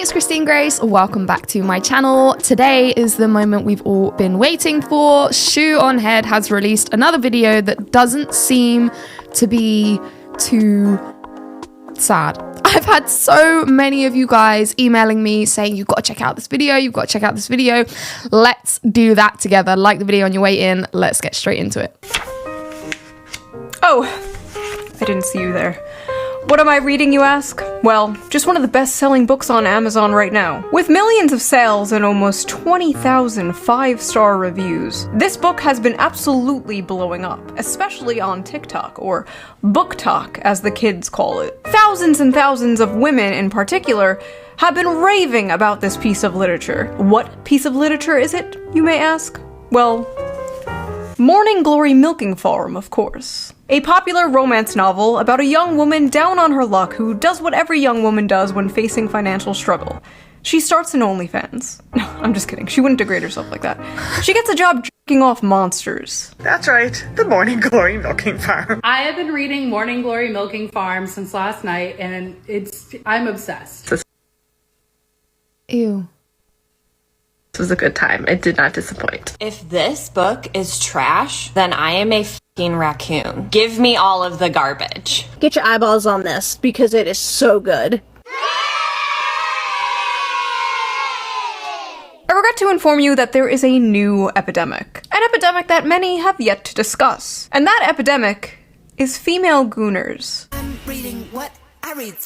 it's Christine Grace. Welcome back to my channel. Today is the moment we've all been waiting for. Shoe on Head has released another video that doesn't seem to be too sad. I've had so many of you guys emailing me saying, you've got to check out this video, you've got to check out this video. Let's do that together. Like the video on your way in. Let's get straight into it. Oh, I didn't see you there. What am I reading, you ask? Well, just one of the best-selling books on Amazon right now. With millions of sales and almost 20,000 5-star reviews, this book has been absolutely blowing up, especially on TikTok, or Book Talk, as the kids call it. Thousands and thousands of women in particular have been raving about this piece of literature. What piece of literature is it, you may ask? Well, Morning Glory Milking Farm, of course. A popular romance novel about a young woman down on her luck who does what every young woman does when facing financial struggle. She starts an OnlyFans. No, I'm just kidding. She wouldn't degrade herself like that. She gets a job jerking off monsters. That's right, the Morning Glory Milking Farm. I have been reading Morning Glory Milking Farm since last night, and I'm obsessed. Ew. This was a good time. It did not disappoint. If this book is trash, then I am a f***ing raccoon. Give me all of the garbage. Get your eyeballs on this, because it is so good. I regret to inform you that there is a new epidemic. An epidemic that many have yet to discuss. And that epidemic is female Gooners. I'm reading what I read.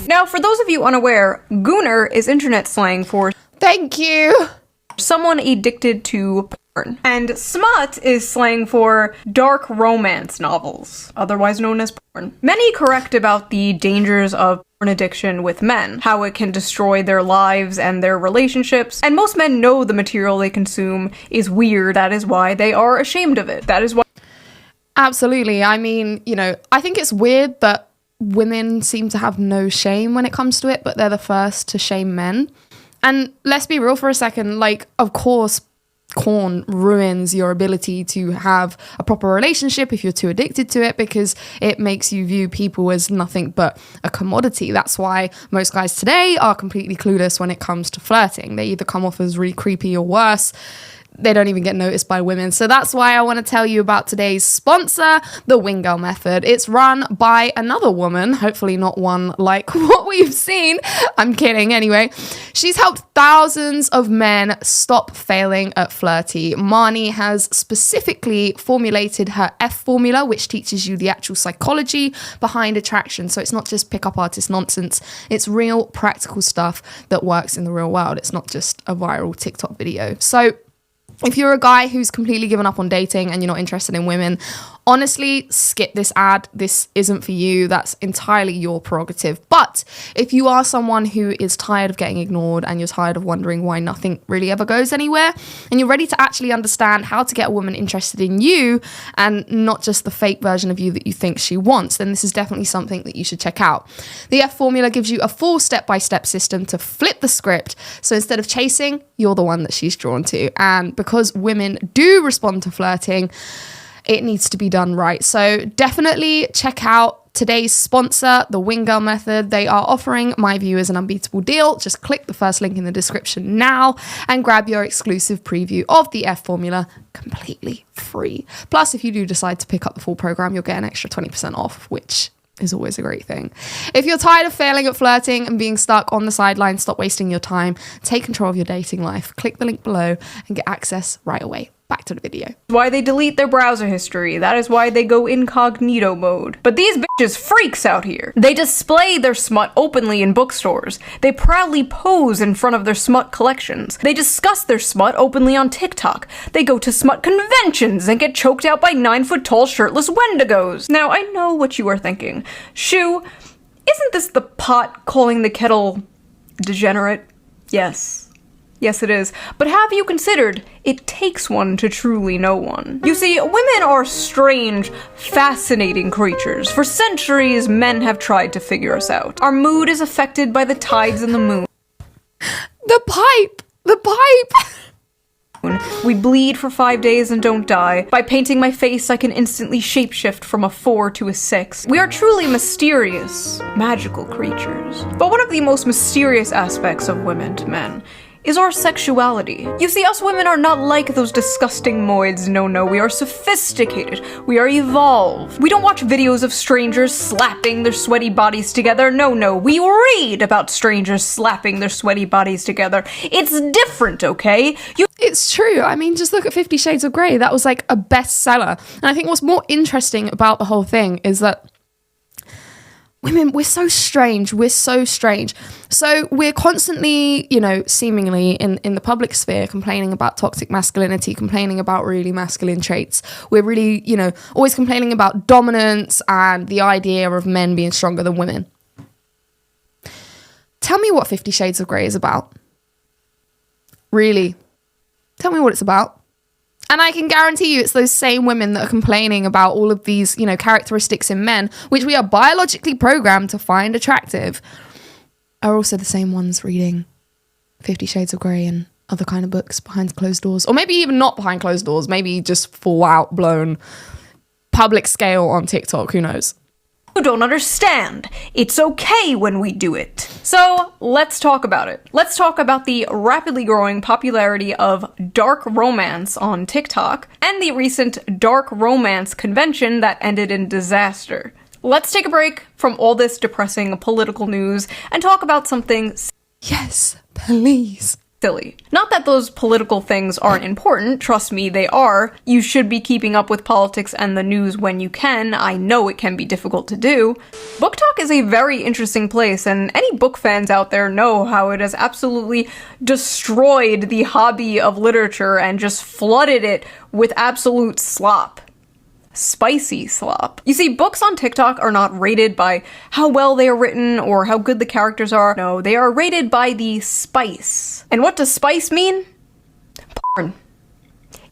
Now, for those of you unaware, Gooner is internet slang for Thank you. someone addicted to porn. And smut is slang for dark romance novels, otherwise known as porn. Many correct about the dangers of porn addiction with men, how it can destroy their lives and their relationships, and most men know the material they consume is weird. That is why they are ashamed of it. That is why. Absolutely. I mean, you know, I think it's weird that women seem to have no shame when it comes to it, but they're the first to shame men. And let's be real for a second, like, of course, porn ruins your ability to have a proper relationship if you're too addicted to it, because it makes you view people as nothing but a commodity. That's why most guys today are completely clueless when it comes to flirting. They either come off as really creepy or worse. They don't even get noticed by women. So that's why I want to tell you about today's sponsor, the Wing Girl Method. It's run by another woman, hopefully not one like what we've seen. I'm kidding. Anyway, she's helped thousands of men stop failing at flirty. Marnie has specifically formulated her F formula, which teaches you the actual psychology behind attraction. So it's not just pickup artist nonsense. It's real practical stuff that works in the real world. It's not just a viral TikTok video. So if you're a guy who's completely given up on dating and you're not interested in women, honestly, skip this ad. This isn't for you. That's entirely your prerogative. But if you are someone who is tired of getting ignored and you're tired of wondering why nothing really ever goes anywhere, and you're ready to actually understand how to get a woman interested in you and not just the fake version of you that you think she wants, then this is definitely something that you should check out. The F formula gives you a full step-by-step system to flip the script. So instead of chasing, you're the one that she's drawn to. And because women do respond to flirting, it needs to be done right. So definitely check out today's sponsor, the Wing Girl Method. They are offering my viewers an unbeatable deal. Just click the first link in the description now and grab your exclusive preview of the F formula completely free. Plus, if you do decide to pick up the full program, you'll get an extra 20% off, which is always a great thing. If you're tired of failing at flirting and being stuck on the sidelines, stop wasting your time, take control of your dating life, click the link below and get access right away. Back to the video. Why they delete their browser history. That is why they go incognito mode. But these bitches freaks out here. They display their smut openly in bookstores. They proudly pose in front of their smut collections. They discuss their smut openly on TikTok. They go to smut conventions and get choked out by 9-foot-tall shirtless wendigos. Now, I know what you are thinking. Shoo, isn't this the pot calling the kettle degenerate? Yes. Yes, it is. But have you considered it takes one to truly know one? You see, women are strange, fascinating creatures. For centuries, men have tried to figure us out. Our mood is affected by the tides and the moon. The pipe! The pipe! We bleed for 5 days and don't die. By painting my face, I can instantly shapeshift from a 4 to a 6. We are truly mysterious, magical creatures. But one of the most mysterious aspects of women to men is our sexuality. You see, us women are not like those disgusting moids. No, we are sophisticated. We are evolved. We don't watch videos of strangers slapping their sweaty bodies together. No, we read about strangers slapping their sweaty bodies together. It's different, okay? It's true. I mean, just look at 50 Shades of Grey. That was like a bestseller. And I think what's more interesting about the whole thing is that women, we're so strange. So we're constantly, seemingly in the public sphere complaining about toxic masculinity, complaining about really masculine traits. We're really, always complaining about dominance and the idea of men being stronger than women. Tell me what 50 Shades of Grey is about. Really. Tell me what it's about. And I can guarantee you it's those same women that are complaining about all of these, characteristics in men, which we are biologically programmed to find attractive, are also the same ones reading 50 Shades of Grey and other kind of books behind closed doors. Or maybe even not behind closed doors, maybe just full out blown public scale on TikTok, who knows? You don't understand. It's okay when we do it. So let's talk about it. Let's talk about the rapidly growing popularity of dark romance on TikTok and the recent dark romance convention that ended in disaster. Let's take a break from all this depressing political news and talk about something Yes, please. silly. Not that those political things aren't important, trust me, they are. You should be keeping up with politics and the news when you can. I know it can be difficult to do. Book Talk is a very interesting place, and any book fans out there know how it has absolutely destroyed the hobby of literature and just flooded it with absolute slop. Spicy slop. You see, books on TikTok are not rated by how well they are written or how good the characters are. No, they are rated by the spice. And what does spice mean? Porn.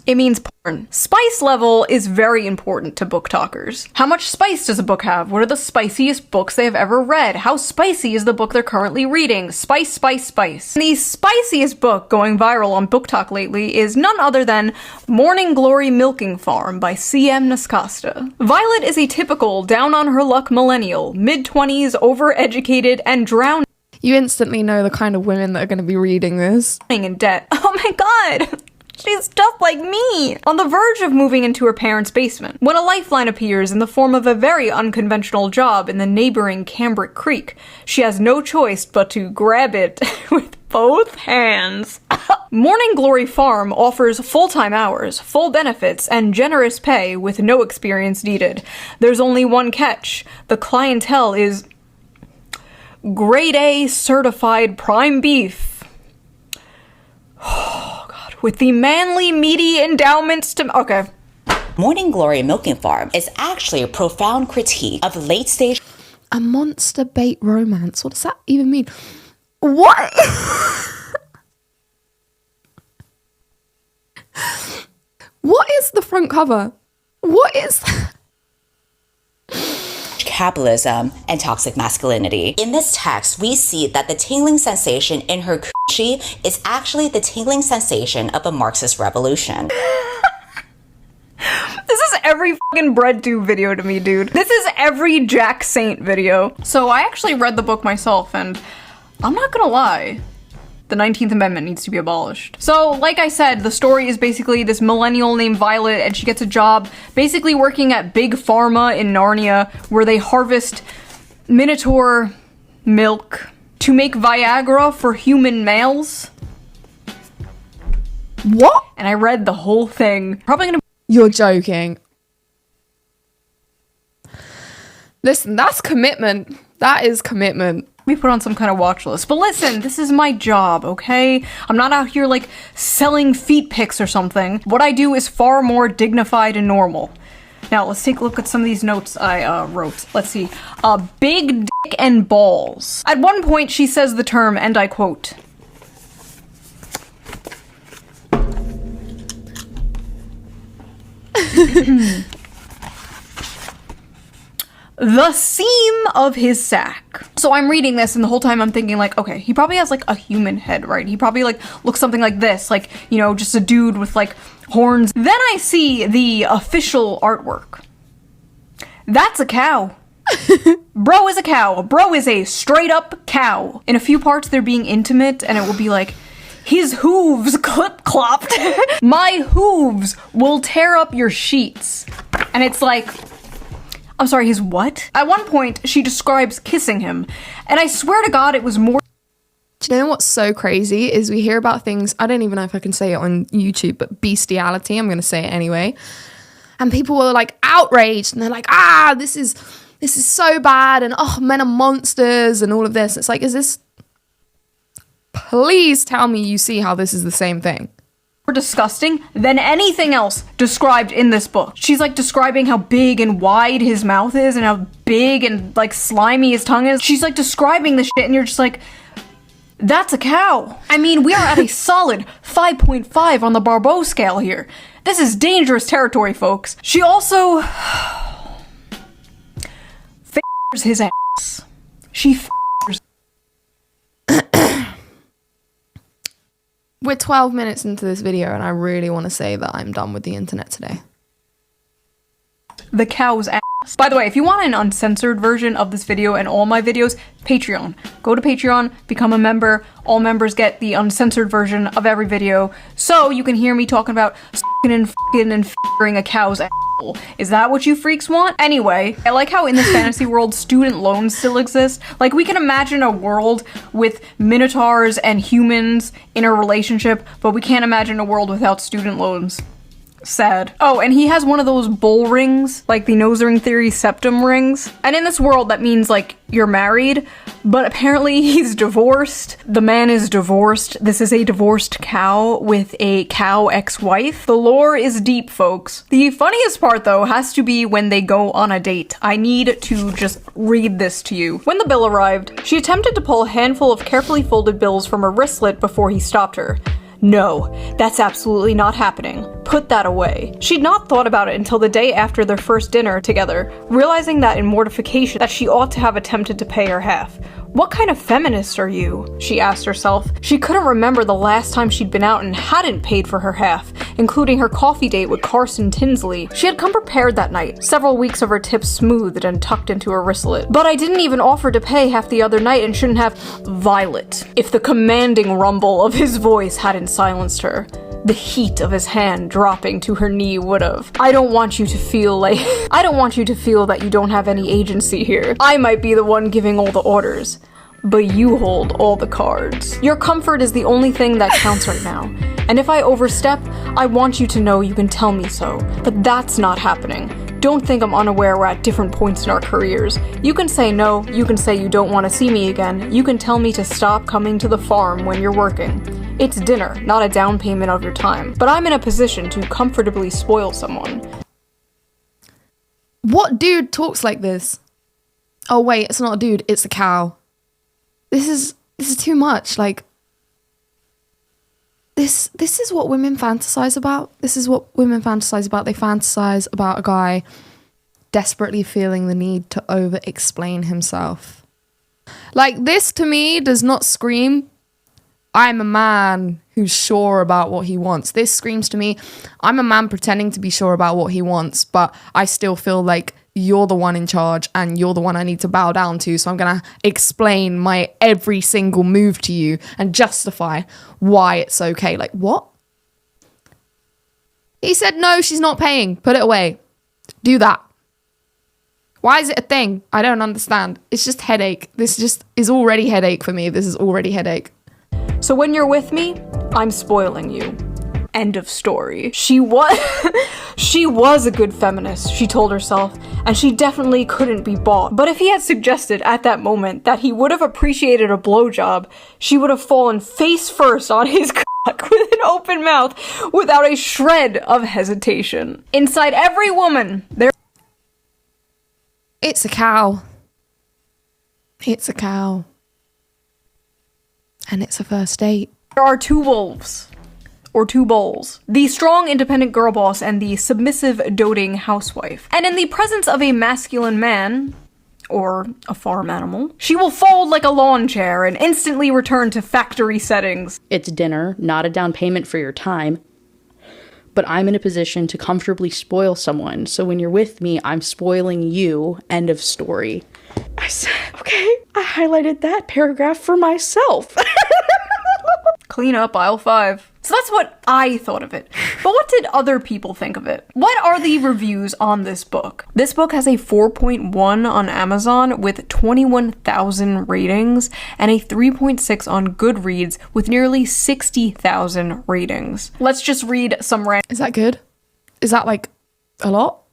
It means porn. Spice level is very important to book talkers. How much spice does a book have? What are the spiciest books they have ever read? How spicy is the book they're currently reading? Spice. And the spiciest book going viral on Book Talk lately is none other than Morning Glory Milking Farm by C.M. Nascosta. Violet is a typical down-on-her-luck millennial, mid-20s, overeducated, and drowned You instantly know the kind of women that are going to be reading this. in debt. Oh my god! She's just like me! On the verge of moving into her parents' basement, when a lifeline appears in the form of a very unconventional job in the neighboring Cambric Creek. She has no choice but to grab it with both hands. Morning Glory Farm offers full-time hours, full benefits, and generous pay with no experience needed. There's only one catch. The clientele is grade A certified prime beef. With the manly, meaty endowments to... Okay. Morning Glory Milking Farm is actually a profound critique of late-stage... A monster bait romance. What does that even mean? What? What is the front cover? What is that? capitalism and toxic masculinity. In this text, we see that the tingling sensation in her coochie is actually the tingling sensation of a Marxist revolution. This is every fucking breadtube video to me, dude. This is every Jack Saint video. So I actually read the book myself, and I'm not gonna lie. The 19th Amendment needs to be abolished. So, like I said, the story is basically this millennial named Violet, and she gets a job basically working at Big Pharma in Narnia, where they harvest Minotaur milk to make Viagra for human males. What? And I read the whole thing. Probably gonna... You're joking. Listen, that's commitment. That is commitment. be put on some kind of watch list. But listen, this is my job, okay? I'm not out here like selling feet pics or something. What I do is far more dignified and normal. Now let's take a look at some of these notes I wrote. Let's see. Big dick and balls. At one point she says the term, and I quote, the seam of his sack. So I'm reading this and the whole time I'm thinking like, okay, he probably has like a human head, right? He probably like looks something like this, like, you know, just a dude with like horns. Then I see the official artwork. That's a cow. Bro is a cow. Bro is a straight up cow. In a few parts they're being intimate and it will be like, his hooves clip-clopped. My hooves will tear up your sheets. And it's like, I'm sorry, his what? At one point, she describes kissing him. And I swear to God, it was more. Do you know what's so crazy is we hear about things, I don't even know if I can say it on YouTube, but bestiality, I'm going to say it anyway. And people were like outraged and they're like, this is so bad and oh, men are monsters and all of this. It's like, please tell me you see how this is the same thing. More disgusting than anything else described in this book. She's like describing how big and wide his mouth is and how big and like slimy his tongue is. She's like describing this shit and you're just like, that's a cow. I mean, we are at a solid 5.5 on the Barbeau scale here. This is dangerous territory, folks. She also f***ers his ass. She f***ers. We're 12 minutes into this video and I really want to say that I'm done with the internet today. The cow's ass. By the way, if you want an uncensored version of this video and all my videos, Patreon. Go to Patreon, become a member. All members get the uncensored version of every video, so you can hear me talking about s***ing and f***ing and f***ing a cow's asshole. Is that what you freaks want? Anyway, I like how in this fantasy world, student loans still exist. Like, we can imagine a world with minotaurs and humans in a relationship, but we can't imagine a world without student loans. Sad. Oh, and he has one of those bowl rings, like the nose ring theory septum rings. And in this world, that means, like, you're married, but apparently he's divorced. The man is divorced. This is a divorced cow with a cow ex-wife. The lore is deep, folks. The funniest part, though, has to be when they go on a date. I need to just read this to you. When the bill arrived, she attempted to pull a handful of carefully folded bills from her wristlet before he stopped her. No, that's absolutely not happening. Put that away. She'd not thought about it until the day after their first dinner together, realizing that in mortification that she ought to have attempted to pay her half. What kind of feminist are you? She asked herself. She couldn't remember the last time she'd been out and hadn't paid for her half, including her coffee date with Carson Tinsley. She had come prepared that night, several weeks of her tips smoothed and tucked into her wristlet. But I didn't even offer to pay half the other night and shouldn't have. Violet. If the commanding rumble of his voice hadn't silenced her. The heat of his hand dropping to her knee would've. I don't want you to feel that you don't have any agency here. I might be the one giving all the orders, but you hold all the cards. Your comfort is the only thing that counts right now. And if I overstep, I want you to know you can tell me so. But that's not happening. Don't think I'm unaware we're at different points in our careers. You can say no, you can say you don't want to see me again, you can tell me to stop coming to the farm when you're working. It's dinner, not a down payment of your time. But I'm in a position to comfortably spoil someone. What dude talks like this? Oh wait, it's not a dude, it's a cow. This is too much. Like, this is what women fantasize about. This is what women fantasize about. They fantasize about a guy desperately feeling the need to over-explain himself. Like, this to me does not scream, I'm a man who's sure about what he wants. This screams to me, I'm a man pretending to be sure about what he wants, but I still feel like you're the one in charge and you're the one I need to bow down to. So I'm going to explain my every single move to you and justify why it's okay. Like, what? He said, no, she's not paying. Put it away. Do that. Why is it a thing? I don't understand. It's just headache. This just is already headache for me. This is already headache. So when you're with me, I'm spoiling you. End of story. She was a good feminist, she told herself, and she definitely couldn't be bought. But if he had suggested at that moment that he would have appreciated a blowjob, she would have fallen face first on his cock with an open mouth without a shred of hesitation. Inside every woman, there. It's a cow. It's a cow. And it's a first date. There are two wolves. Or two bowls. The strong, independent girl boss and the submissive, doting housewife. And in the presence of a masculine man, or a farm animal. She will fold like a lawn chair and instantly return to factory settings. It's dinner, not a down payment for your time. But I'm in a position to comfortably spoil someone, so when you're with me, I'm spoiling you. End of story. I said, okay, I highlighted that paragraph for myself. Clean up aisle 5. So that's what I thought of it. But what did other people think of it? What are the reviews on this book? This book has a 4.1 on Amazon with 21,000 ratings and a 3.6 on Goodreads with nearly 60,000 ratings. Let's just read some Is that good? Is that like a lot?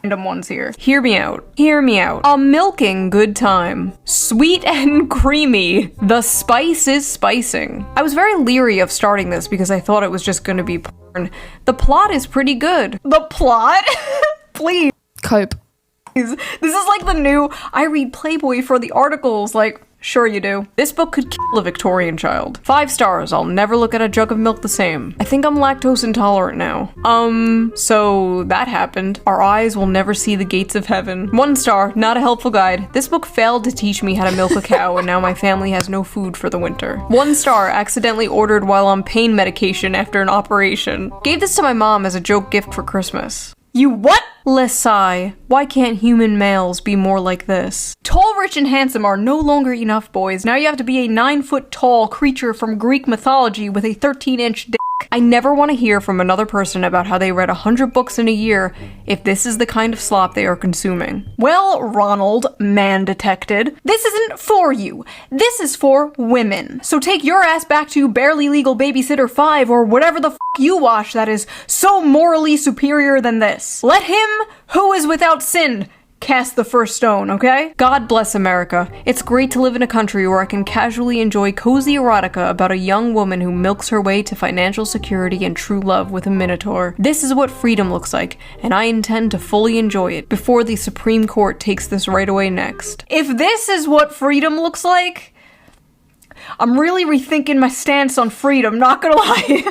random ones here. Hear me out. Hear me out. A milking good time. Sweet and creamy. The spice is spicing. I was very leery of starting this because I thought it was just gonna be porn. The plot is pretty good. The plot? Please. Cope. This is like the new, I read Playboy for the articles, like, sure you do. This book could kill a Victorian child. 5 stars, I'll never look at a jug of milk the same. I think I'm lactose intolerant now. So that happened. Our eyes will never see the gates of heaven. 1 star, not a helpful guide. This book failed to teach me how to milk a cow and now my family has no food for the winter. 1 star, accidentally ordered while on pain medication after an operation. Gave this to my mom as a joke gift for Christmas. You what? Lesai. Why can't human males be more like this? Tall, rich, and handsome are no longer enough, boys. Now you have to be a 9-foot-tall creature from Greek mythology with a 13-inch dick. I never want to hear from another person about how they read 100 books in a year if this is the kind of slop they are consuming. Well, Ronald, man detected, this isn't for you. This is for women. So take your ass back to Barely Legal Babysitter 5 or whatever the f*** you watch that is so morally superior than this. Let him who is without sin cast the first stone, okay? God bless America. It's great to live in a country where I can casually enjoy cozy erotica about a young woman who milks her way to financial security and true love with a minotaur. This is what freedom looks like, and I intend to fully enjoy it before the Supreme Court takes this right away next. If this is what freedom looks like, I'm really rethinking my stance on freedom, not gonna lie.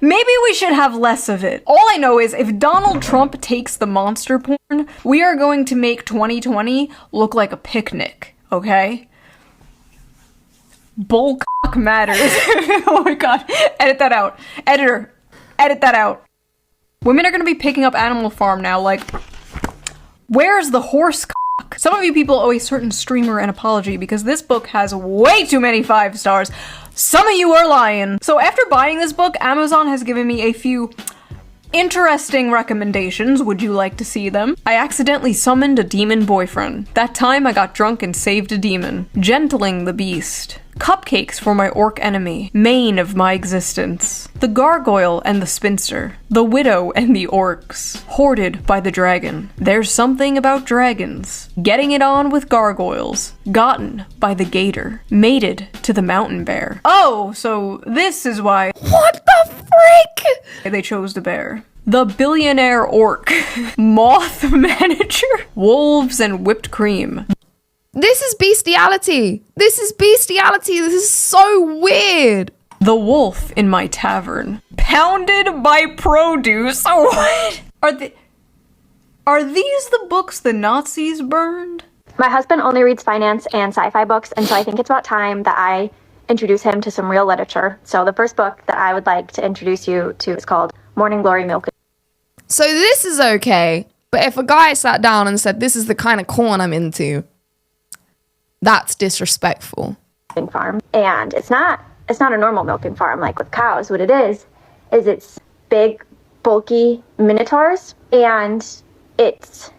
Maybe we should have less of it. All I know is if Donald Trump takes the monster porn, we are going to make 2020 look like a picnic, okay? Bullcock matters. Oh my god. Edit that out. Editor, edit that out. Women are gonna be picking up Animal Farm now, like, where's the horse cock? Some of you people owe a certain streamer an apology because this book has way too many 5 stars. Some of you are lying. So after buying this book, Amazon has given me a few interesting recommendations. Would you like to see them? I accidentally summoned a demon boyfriend. That time I got drunk and saved a demon. Gentling the beast. Cupcakes for my orc enemy. Mane of my existence. The gargoyle and the spinster. The widow and the orcs. Hoarded by the dragon. There's something about dragons. Getting it on with gargoyles. Gotten by the gator. Mated to the mountain bear. Oh, so this is why— What the frick? they chose the bear. The billionaire orc. Moth manager. Wolves and whipped cream. This is bestiality. This is bestiality. This is so weird. The wolf in my tavern. Pounded by produce. Oh, what? Are these the books the Nazis burned? My husband only reads finance and sci-fi books, and so I think it's about time that I introduce him to some real literature. So the first book that I would like to introduce you to is called Morning Glory Milk. So this is okay, but if a guy sat down and said, this is the kind of corn I'm into, that's disrespectful. Farm. And it's not a normal milking farm like with cows. What it is it's big, bulky minotaurs, and it's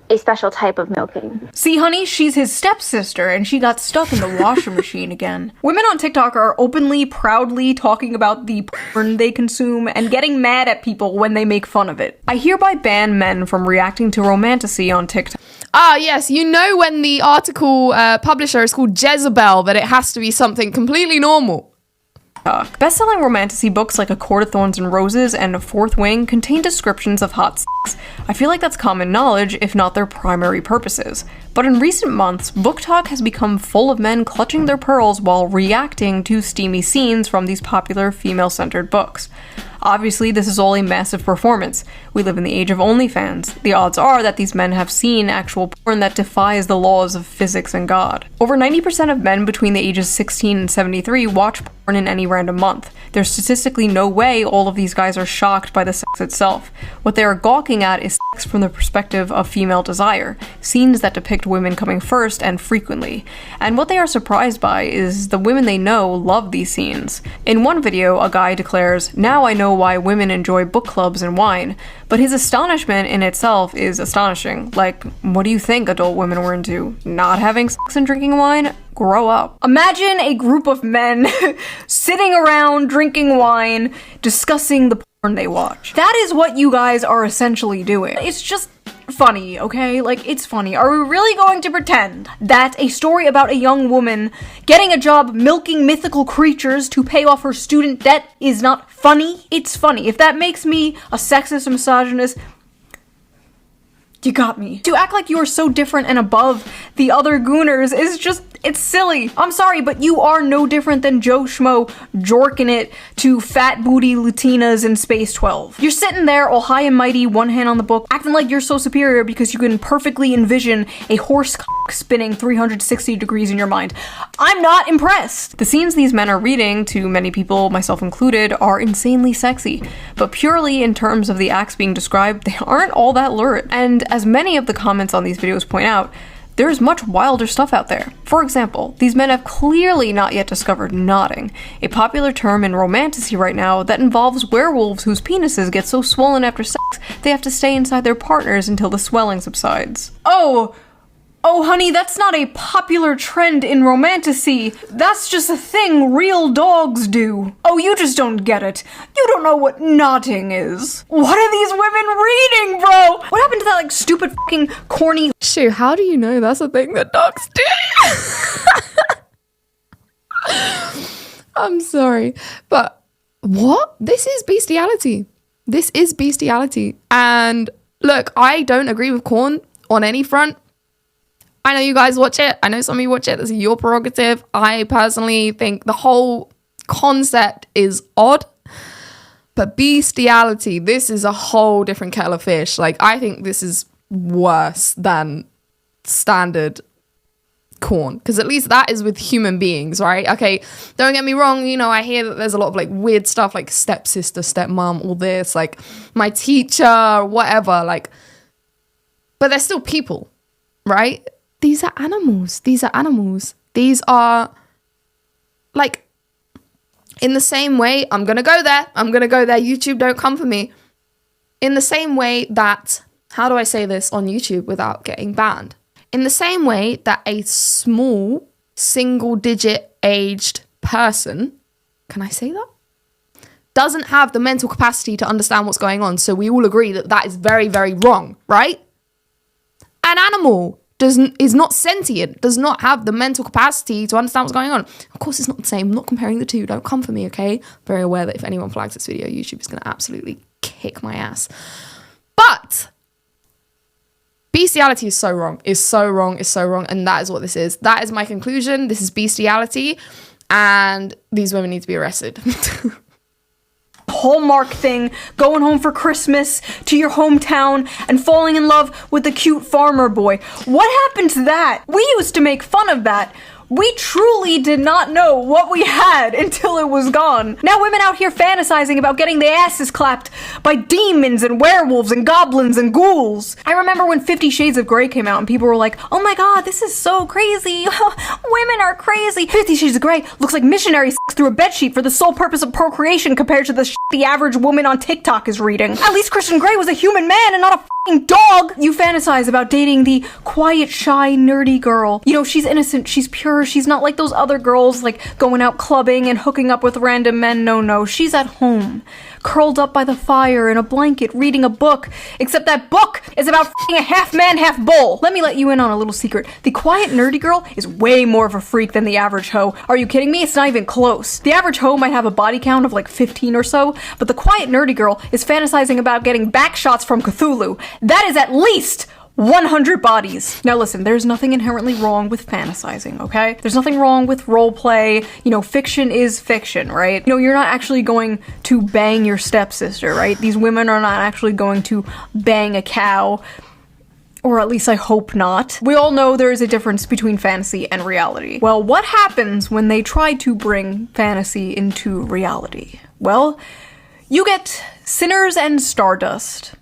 a special type of milking. See, honey, she's his stepsister, and she got stuck in the washing machine again. Women on TikTok are openly, proudly talking about the porn they consume and getting mad at people when they make fun of it. I hereby ban men from reacting to romantasy on TikTok. Ah, yes, you know when the article publisher is called Jezebel, that it has to be something completely normal. Best-selling romantasy books like A Court of Thorns and Roses and Fourth Wing contain descriptions of hot sex. I feel like that's common knowledge, if not their primary purposes. But in recent months, book talk has become full of men clutching their pearls while reacting to steamy scenes from these popular female-centered books. Obviously, this is all a massive performance. We live in the age of OnlyFans. The odds are that these men have seen actual porn that defies the laws of physics and God. Over 90% of men between the ages 16 and 73 watch porn in any random month. There's statistically no way all of these guys are shocked by the sex itself. What they are gawking at is sex from the perspective of female desire, scenes that depict women coming first and frequently. And what they are surprised by is the women they know love these scenes. In one video, a guy declares, "Now I know why women enjoy book clubs and wine," but his astonishment in itself is astonishing. Like, what do you think adult women were into? Not having sex and drinking wine? Grow up. Imagine a group of men sitting around drinking wine, discussing the porn they watch. That is what you guys are essentially doing. It's just funny, okay? Like, it's funny. Are we really going to pretend that a story about a young woman getting a job milking mythical creatures to pay off her student debt is not funny? It's funny. If that makes me a sexist and misogynist, you got me. To act like you are so different and above the other Gooners is just, it's silly. I'm sorry, but you are no different than Joe Schmo jorking it to fat booty Latinas in Space 12. You're sitting there all high and mighty, one hand on the book, acting like you're so superior because you can perfectly envision a horse cock spinning 360 degrees in your mind. I'm not impressed. The scenes these men are reading, to many people, myself included, are insanely sexy. But purely in terms of the acts being described, they aren't all that lurid. And as many of the comments on these videos point out, there is much wilder stuff out there. For example, these men have clearly not yet discovered knotting, a popular term in romantasy right now that involves werewolves whose penises get so swollen after sex they have to stay inside their partners until the swelling subsides. Oh, honey, that's not a popular trend in romantasy. That's just a thing real dogs do. Oh, you just don't get it. You don't know what knotting is. What are these women reading, bro? What happened to that, like, stupid fucking corny— Shoot, how do you know that's a thing that dogs do? I'm sorry, but what? This is bestiality. This is bestiality. And look, I don't agree with corn on any front. I know you guys watch it. I know some of you watch it. This is your prerogative. I personally think the whole concept is odd. But bestiality, this is a whole different kettle of fish. Like, I think this is worse than standard corn. Because at least that is with human beings, right? Okay, don't get me wrong. You know, I hear that there's a lot of, like, weird stuff like stepsister, stepmom, all this. Like, my teacher, whatever. Like, but they're still people, right? These are animals. These are animals. These are, like, in the same way, I'm going to go there. YouTube, don't come for me. In the same way that, how do I say this on YouTube without getting banned? In the same way that a small, single-digit aged person, can I say that? Doesn't have the mental capacity to understand what's going on. So we all agree that that is very, very wrong, right? An animal is not sentient, does not have the mental capacity to understand what's going on. Of course, it's not the same. I'm not comparing the two. Don't come for me, okay? Very aware that if anyone flags this video, YouTube is going to absolutely kick my ass. But bestiality is so wrong. It's so wrong. It's so wrong. And that is what this is. That is my conclusion. This is bestiality. And these women need to be arrested. Hallmark thing, going home for Christmas to your hometown and falling in love with the cute farmer boy. What happened to that? We used to make fun of that. We truly did not know what we had until it was gone. Now women out here fantasizing about getting their asses clapped by demons and werewolves and goblins and ghouls. I remember when 50 Shades of Grey came out and people were like, oh my god, this is so crazy. Women are crazy. 50 Shades of Grey looks like missionary sex through a bedsheet for the sole purpose of procreation compared to the shit the average woman on TikTok is reading. At least Christian Grey was a human man and not a f***ing dog. You fantasize about dating the quiet, shy, nerdy girl. You know, she's innocent, she's pure, she's not like those other girls, like going out clubbing and hooking up with random men. No, she's at home, curled up by the fire in a blanket, reading a book, except that book is about f***ing a half man, half bull. Let me let you in on a little secret. The quiet, nerdy girl is way more of a freak than the average hoe. Are you kidding me? It's not even close. The average hoe might have a body count of like 15 or so, but the quiet, nerdy girl is fantasizing about getting back shots from Cthulhu. That is at least 100 bodies. Now listen, there's nothing inherently wrong with fantasizing, okay? There's nothing wrong with roleplay. You know, fiction is fiction, right? You know, you're not actually going to bang your stepsister, right? These women are not actually going to bang a cow. Or at least I hope not. We all know there is a difference between fantasy and reality. Well, what happens when they try to bring fantasy into reality? Well, you get Sinners and Stardust.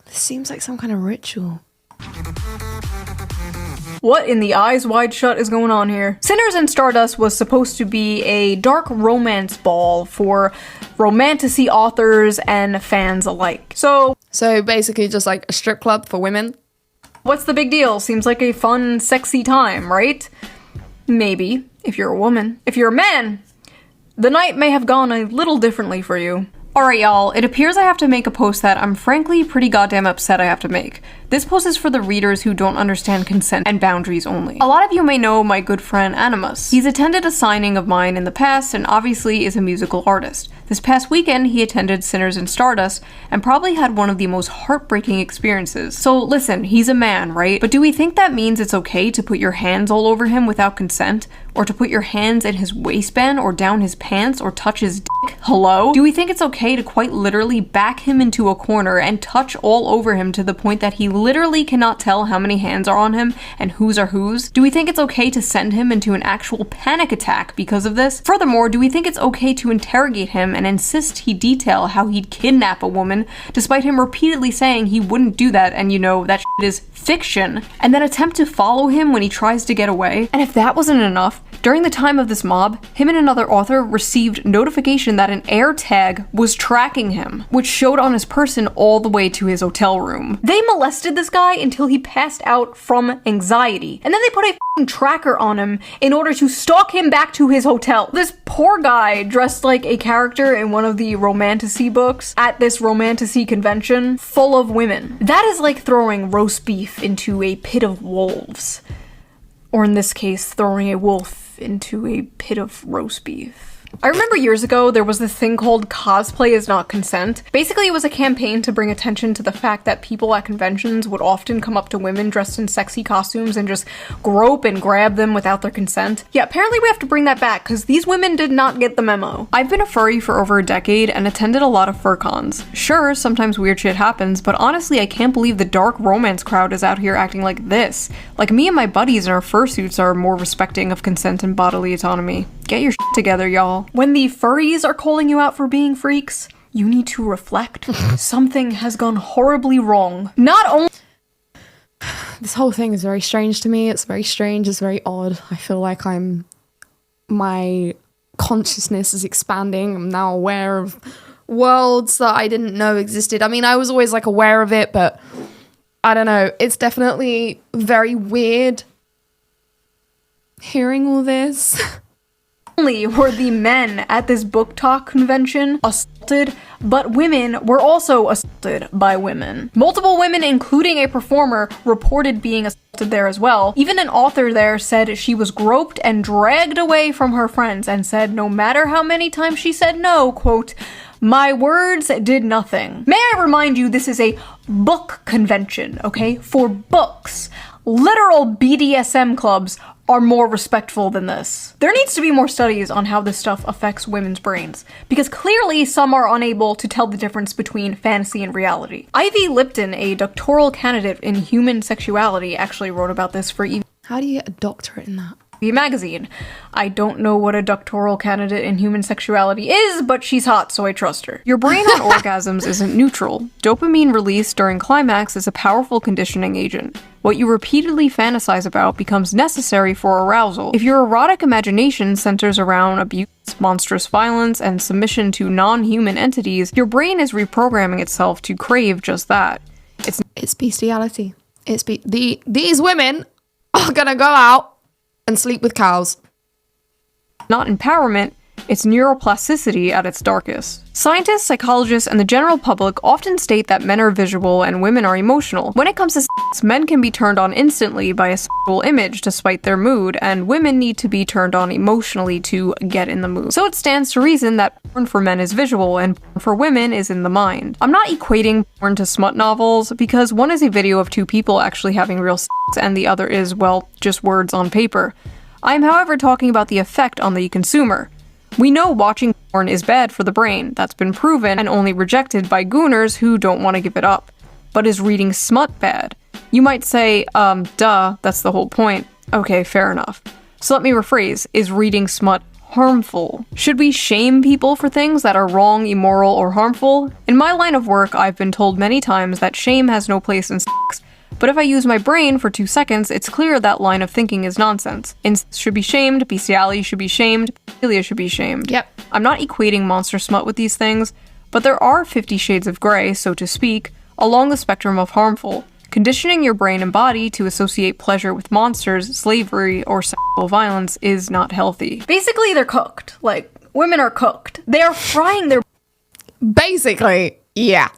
This seems like some kind of ritual. What in the eyes wide shut is going on here? Sinners and Stardust was supposed to be a dark romance ball for romantasy authors and fans alike. So basically just like a strip club for women. What's the big deal? Seems like a fun, sexy time, right? Maybe, if you're a woman. If you're a man, the night may have gone a little differently for you. Alright y'all, it appears I have to make a post that I'm frankly pretty goddamn upset I have to make. This post is for the readers who don't understand consent and boundaries only. A lot of you may know my good friend Animus. He's attended a signing of mine in the past and obviously is a musical artist. This past weekend, he attended Sinners and Stardust and probably had one of the most heartbreaking experiences. So listen, he's a man, right? But do we think that means it's okay to put your hands all over him without consent? Or to put your hands in his waistband or down his pants or touch his dick? Hello? Do we think it's okay to quite literally back him into a corner and touch all over him to the point that he literally cannot tell how many hands are on him and whose are whose? Do we think it's okay to send him into an actual panic attack because of this? Furthermore, do we think it's okay to interrogate him and insist he detail how he'd kidnap a woman, despite him repeatedly saying he wouldn't do that and you know, that shit is fiction, and then attempt to follow him when he tries to get away? And if that wasn't enough, during the time of this mob, him and another author received notification that an AirTag was tracking him, which showed on his person all the way to his hotel room. They molested this guy until he passed out from anxiety, and then they put a f***ing tracker on him in order to stalk him back to his hotel. This poor guy dressed like a character in one of the romantasy books at this romantasy convention full of women. That is like throwing roast beef into a pit of wolves. Or in this case, throwing a wolf into a pit of roast beef. I remember years ago, there was this thing called cosplay is not consent. Basically, it was a campaign to bring attention to the fact that people at conventions would often come up to women dressed in sexy costumes and just grope and grab them without their consent. Yeah, apparently we have to bring that back because these women did not get the memo. I've been a furry for over a decade and attended a lot of fur cons. Sure, sometimes weird shit happens, but honestly, I can't believe the dark romance crowd is out here acting like this. Like, me and my buddies in our fursuits are more respecting of consent and bodily autonomy. Get your shit together, y'all. When the furries are calling you out for being freaks, you need to reflect. Something has gone horribly wrong. Not only— This whole thing is very strange to me. It's very strange. It's very odd. I feel like my consciousness is expanding. I'm now aware of worlds that I didn't know existed. I mean, I was always like aware of it, but I don't know. It's definitely very weird hearing all this. Only were the men at this book talk convention assaulted, but women were also assaulted by women. Multiple women, including a performer, reported being assaulted there as well. Even an author there said she was groped and dragged away from her friends and said no matter how many times she said no, quote, "My words did nothing." May I remind you, this is a book convention, okay? For books. Literal BDSM clubs are more respectful than this. There needs to be more studies on how this stuff affects women's brains, because clearly some are unable to tell the difference between fantasy and reality. Ivy Lipton, a doctoral candidate in human sexuality, actually wrote about this for How do you get a doctorate in that? magazine. I don't know what a doctoral candidate in human sexuality is, but she's hot, so I trust her. Your brain on orgasms isn't neutral. Dopamine release during climax is a powerful conditioning agent. What you repeatedly fantasize about becomes necessary for arousal. If your erotic imagination centers around abuse, monstrous violence, and submission to non-human entities, your brain is reprogramming itself to crave just that. It's bestiality. These women are gonna go out and sleep with cows. Not empowerment, It's neuroplasticity at its darkest. Scientists, psychologists, and the general public often state that men are visual and women are emotional. When it comes to sex, men can be turned on instantly by a sexual image to spite their mood, and women need to be turned on emotionally to get in the mood. So it stands to reason that porn for men is visual and porn for women is in the mind. I'm not equating porn to smut novels, because one is a video of two people actually having real sex, and the other is, well, just words on paper. I am, however, talking about the effect on the consumer. We know watching porn is bad for the brain. That's been proven and only rejected by Gooners who don't want to give it up. But is reading smut bad? You might say, duh, that's the whole point. Okay, fair enough. So let me rephrase, is reading smut harmful? Should we shame people for things that are wrong, immoral, or harmful? In my line of work, I've been told many times that shame has no place in sex. But if I use my brain for 2 seconds, it's clear that line of thinking is nonsense. Incest should be shamed, bestiality should be shamed, pedophilia should be shamed. Yep. I'm not equating monster smut with these things, but there are 50 shades of gray, so to speak, along the spectrum of harmful. Conditioning your brain and body to associate pleasure with monsters, slavery, or sexual violence is not healthy. Basically, they're cooked. Like, women are cooked. They are frying their Basically, yeah.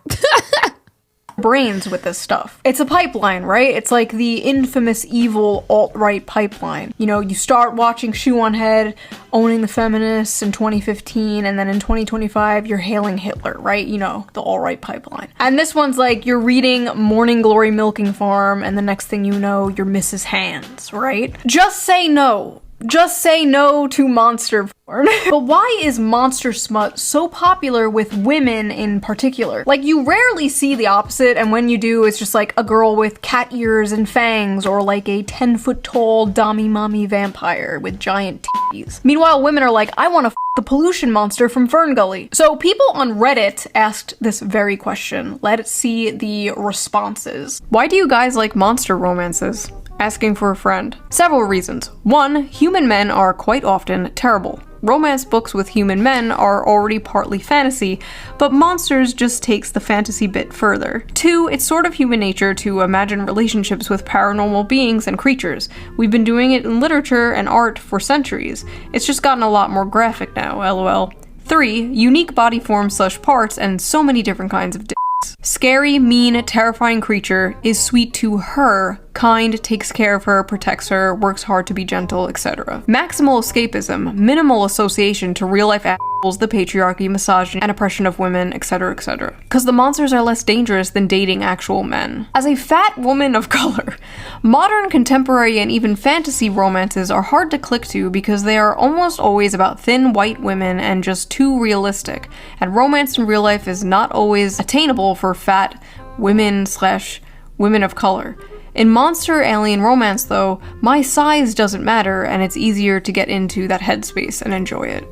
brains with this stuff. It's a pipeline, right? It's like the infamous evil alt-right pipeline. You know, you start watching Shoe on Head, owning the feminists in 2015, and then in 2025, you're hailing Hitler, right? You know, the alt-right pipeline. And this one's like, you're reading Morning Glory Milking Farm, and the next thing you know, you're Mrs. Hands, right? Just say no. Just say no to monster porn. But why is monster smut so popular with women in particular? Like, you rarely see the opposite, and when you do, it's just like a girl with cat ears and fangs, or like a 10-foot tall dommy mommy vampire with giant titties. Meanwhile, women are like, I want to the pollution monster from Fern Gully. So people on Reddit asked this very question. Let's see the responses. Why do you guys like monster romances? Asking for a friend. Several reasons. 1, human men are quite often terrible. Romance books with human men are already partly fantasy, but monsters just takes the fantasy bit further. 2, it's sort of human nature to imagine relationships with paranormal beings and creatures. We've been doing it in literature and art for centuries. It's just gotten a lot more graphic now, lol. 3, unique body forms / parts and so many different kinds of dicks. Scary, mean, terrifying creature is sweet to her, kind, takes care of her, protects her, works hard to be gentle, etc. Maximal escapism, minimal association to real-life assholes, the patriarchy, misogyny, and oppression of women, etc, etc. Because the monsters are less dangerous than dating actual men. As a fat woman of color, modern, contemporary, and even fantasy romances are hard to click to because they are almost always about thin white women and just too realistic, and romance in real life is not always attainable for fat women/women of color. In monster alien romance, though, my size doesn't matter, and it's easier to get into that headspace and enjoy it.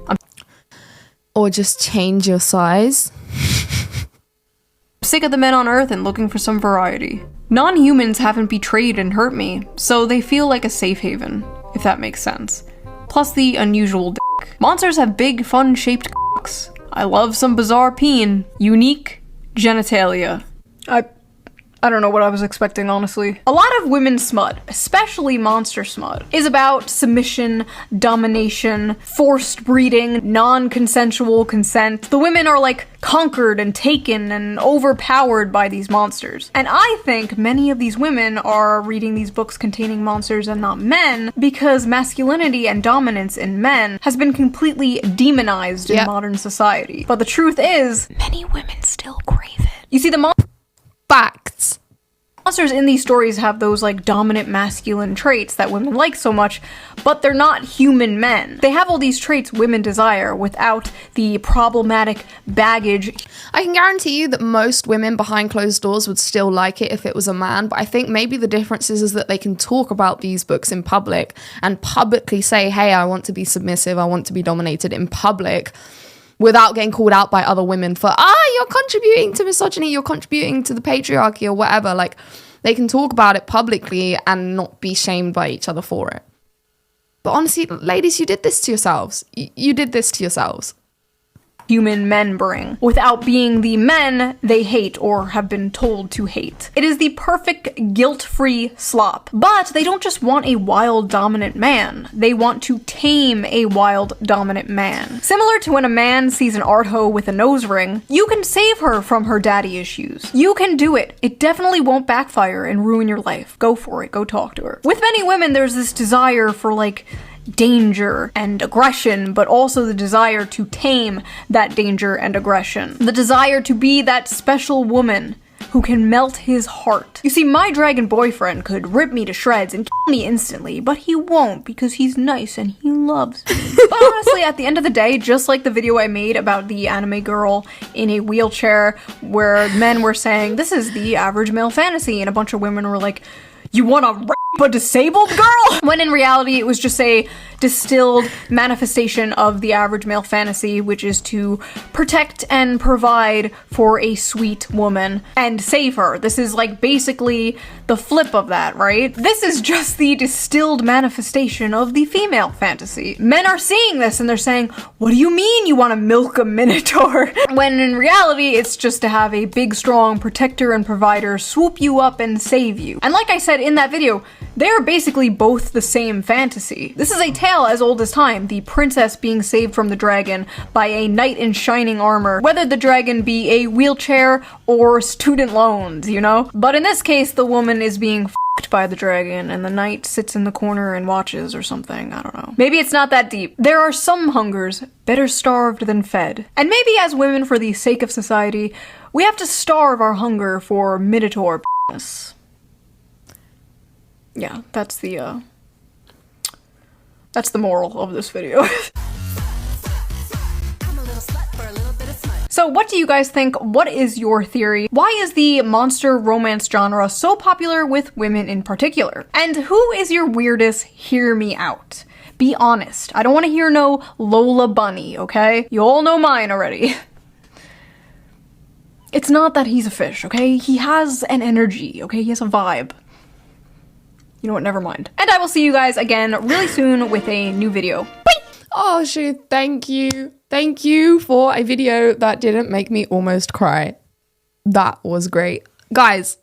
Or just change your size. Sick of the men on Earth and looking for some variety. Non-humans haven't betrayed and hurt me, so they feel like a safe haven, if that makes sense. Plus the unusual dick. Monsters have big, fun-shaped cocks. I love some bizarre peen. Unique genitalia. I don't know what I was expecting, honestly. A lot of women's smut, especially monster smut, is about submission, domination, forced breeding, non-consensual consent. The women are like conquered and taken and overpowered by these monsters. And I think many of these women are reading these books containing monsters and not men because masculinity and dominance in men has been completely demonized in modern society. But the truth is, many women still crave it. You see, the Facts. monsters in these stories have those like dominant masculine traits that women like so much, but they're not human men. They have all these traits women desire without the problematic baggage. I can guarantee you that most women behind closed doors would still like it if it was a man, but I think maybe the difference is that they can talk about these books in public and publicly say, hey, I want to be submissive, I want to be dominated in public, without getting called out by other women for, you're contributing to misogyny, you're contributing to the patriarchy or whatever. Like, they can talk about it publicly and not be shamed by each other for it. But honestly, ladies, you did this to yourselves. You did this to yourselves. human men bring, without being the men they hate or have been told to hate. It is the perfect guilt-free slop. But they don't just want a wild dominant man, they want to tame a wild dominant man. Similar to when a man sees an art hoe with a nose ring, you can save her from her daddy issues. You can do it. It definitely won't backfire and ruin your life. Go for it. Go talk to her. With many women, there's this desire for like danger and aggression, but also the desire to tame that danger and aggression. The desire to be that special woman who can melt his heart. You see, my dragon boyfriend could rip me to shreds and kill me instantly, but he won't because he's nice and he loves me. But honestly, at the end of the day, just like the video I made about the anime girl in a wheelchair where men were saying, this is the average male fantasy, and a bunch of women were like, you wanna rape a disabled girl? When in reality, it was just a distilled manifestation of the average male fantasy, which is to protect and provide for a sweet woman and save her. This is like basically the flip of that, right? This is just the distilled manifestation of the female fantasy. Men are seeing this and they're saying, what do you mean you want to milk a minotaur? When in reality, it's just to have a big, strong protector and provider swoop you up and save you. And like I said in that video, they're basically both the same fantasy. This is a tale as old as time, the princess being saved from the dragon by a knight in shining armor, whether the dragon be a wheelchair or student loans, you know? But in this case, the woman is being f***ed by the dragon and the knight sits in the corner and watches or something, I don't know. Maybe it's not that deep. There are some hungers better starved than fed. And maybe as women, for the sake of society, we have to starve our hunger for minotaur p***ness. Yeah, that's the moral of this video. So what do you guys think? What is your theory? Why is the monster romance genre so popular with women in particular? And who is your weirdest hear me out? Be honest. I don't want to hear no Lola Bunny, okay? You all know mine already. It's not that he's a fish, okay? He has an energy, okay? He has a vibe. You know what, never mind. And I will see you guys again really soon with a new video. Bye! Oh, Shu, thank you. Thank you for a video that didn't make me almost cry. That was great. Guys,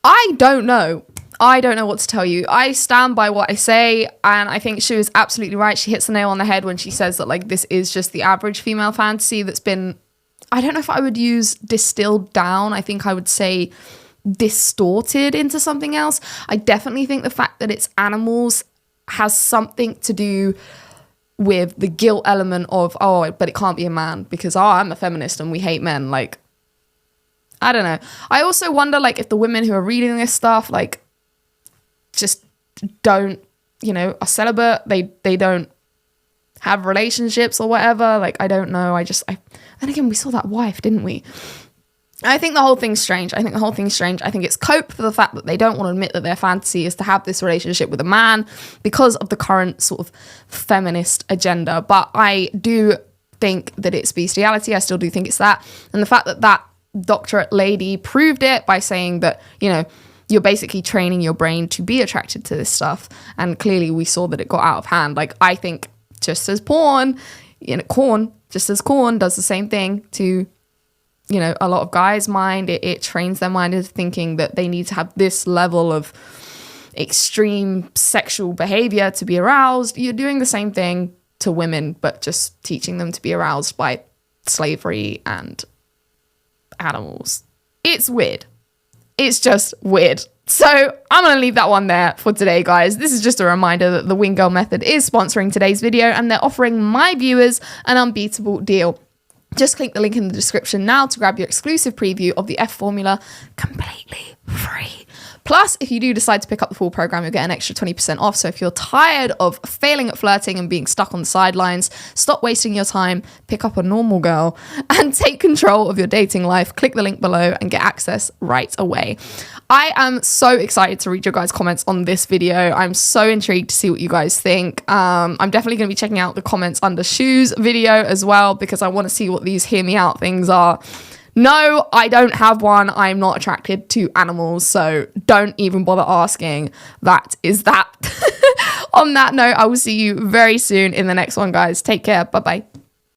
I don't know. I don't know what to tell you. I stand by what I say, and I think Shu is absolutely right. She hits the nail on the head when she says that, like, this is just the average female fantasy that's been, I don't know if I would use distilled down. I think I would say distorted into something else. I definitely think the fact that it's animals has something to do with the guilt element of, oh, but it can't be a man because, oh, I'm a feminist and we hate men. Like, I don't know. I also wonder, like, if the women who are reading this stuff, like, just don't, you know, are celibate. They don't have relationships or whatever. Like, I don't know. And again, we saw that wife, didn't we? I think the whole thing's strange. I think it's cope for the fact that they don't want to admit that their fantasy is to have this relationship with a man because of the current sort of feminist agenda. But I do think that it's bestiality. I still do think it's that. And the fact that that doctorate lady proved it by saying that, you know, you're basically training your brain to be attracted to this stuff. And clearly we saw that it got out of hand. Like, I think just as porn, you know, corn does the same thing to, you know, a lot of guys' mind. It trains their mind into thinking that they need to have this level of extreme sexual behavior to be aroused. You're doing the same thing to women, but just teaching them to be aroused by slavery and animals. It's weird. It's just weird. So I'm going to leave that one there for today, guys. This is just a reminder that the Wing Girl Method is sponsoring today's video, and they're offering my viewers an unbeatable deal. Just click the link in the description now to grab your exclusive preview of the F formula completely free. Plus, if you do decide to pick up the full program, you'll get an extra 20% off. So if you're tired of failing at flirting and being stuck on the sidelines, stop wasting your time, pick up a normal girl, and take control of your dating life. Click the link below and get access right away. I am so excited to read your guys' comments on this video. I'm so intrigued to see what you guys think. I'm definitely going to be checking out the comments under Shu's video as well, because I want to see what these hear me out things are. No, I don't have one. I'm not attracted to animals, so don't even bother asking. That is that. On that note, I will see you very soon in the next one, guys. Take care. Bye-bye.